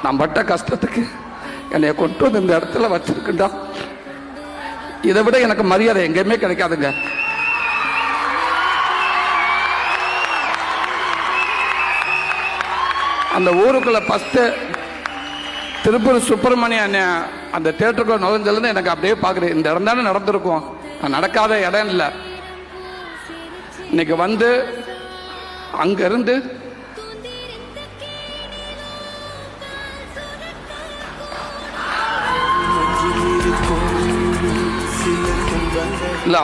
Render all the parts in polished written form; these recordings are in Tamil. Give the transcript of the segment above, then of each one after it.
நான் பட்ட கஷ்டத்துக்கு என்னை கொண்டு வந்து இந்த இடத்துல வச்சிருக்குண்டா. இதை விட எனக்கு மரியாதை எங்கேயுமே கிடைக்காதுங்க. அந்த ஊருக்குள்ள ஃபஸ்ட்டு திருப்பூர் சுப்பிரமணியன் அந்த தேட்டருக்குள்ள நுழைஞ்சதுலேருந்து எனக்கு அப்படியே பார்க்குறேன். இந்த இடம் தானே நடந்திருக்கும், நடக்காத இடம் இல்லை. இன்னைக்கு வந்து அங்கிருந்து இல்லை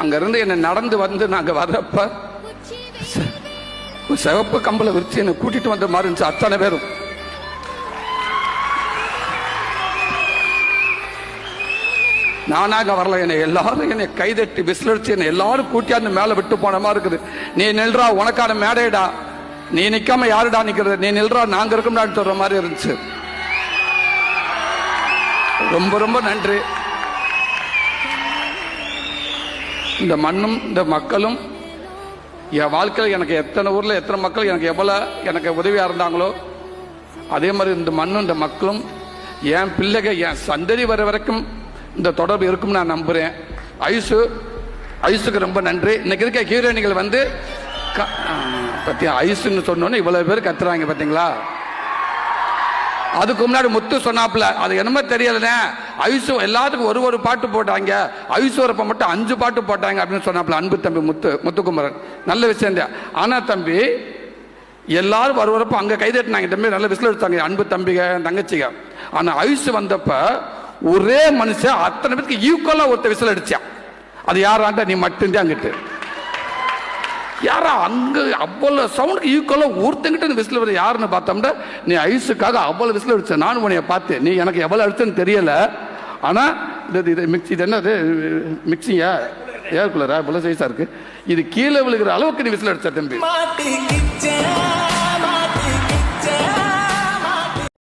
அங்கிருந்து என்னை நடந்து வந்து நாங்கள் வர்றப்ப சிவப்பு கம்பளை விரிச்சு என்னை கூட்டிட்டு வந்த மாதிரி இருந்துச்சு. அத்தனை பேரும் நானாக வரல, என்னை எல்லாரும் என்னை கைதட்டி விசிலடிச்சு என்னை எல்லாரும் கூட்டியாந்து மேலே விட்டு போன மாதிரி இருக்குது. நீ நில்றா, உனக்கான மேடைடா, நீ நிக்காம யாருடா நிக்கிறது, நீ நில்றா, நாங்க இருக்கோம்டான்னு சொல்ற மாதிரி இருந்துச்சு. ரொம்ப ரொம்ப நன்றி. இந்த மண்ணும் இந்த மக்களும் என் வாழ்க்கையில் எனக்கு எத்தனை ஊரில் எத்தனை மக்கள் எனக்கு எவ்வளோ எனக்கு உதவியாக இருந்தாங்களோ அதே மாதிரி இந்த மண்ணும் இந்த மக்களும் என் பிள்ளைகள் என் சந்ததி வர வரைக்கும் இந்த தொடர்பு இருக்கும்னு நான் நம்புகிறேன். ஐசுக்கு ரொம்ப நன்றி. இன்னைக்கு இருக்க ஹீரோயினிகள் வந்து பற்றி ஐசுன்னு சொன்னோன்னே இவ்வளோ பேர் கத்துறாங்க பார்த்தீங்களா. அதுக்கு முன்னாடி முத்து சொன்னாப்புல, அது என்னமோ தெரியலனே, ஐசு எல்லாத்துக்கும் ஒரு பாட்டு போட்டாங்க, ஐஸ்வரப்ப மட்டும் 5 பாட்டு போட்டாங்க அப்படின்னு சொன்னாப்புல அன்பு தம்பி முத்துக்குமரன். நல்ல விஷயம் தான். ஆனா தம்பி எல்லாரும் வரப்ப அங்க கைதட்டினாங்க, தம்பி நல்ல விசில் எடுத்தாங்க அன்பு தம்பிக தங்கச்சிங்க. ஆனா ஐசு வந்தப்ப ஒரே மனுஷன் அத்தனை பேருக்கு ஈக்குவலா ஒருத்த விசில் அடிச்சான். அது யாராண்டா நீ மட்டும்தான் அங்கிட்டு யாரா அங்க அவ்வளவு சவுண்டுக்கு ஈக்குவலா ஒருத்தங்கிட்ட விசில் வருது யாருன்னு பார்த்தோம்னா நீ ஐஸுக்காக அவ்வளவு விசில் அடிச்ச. நானும் உன்னைய பார்த்தேன், நீ எனக்கு எவ்வளவு அடிச்சன்னு தெரியல. ஆனா இது மிக்சி, இது என்னது மிக்சியா ஏர் கூலரா இவ்வளவு சைஸா இருக்கு, இது கீழே விழுகிற அளவுக்கு நீ விசில் அடிச்ச தம்பி.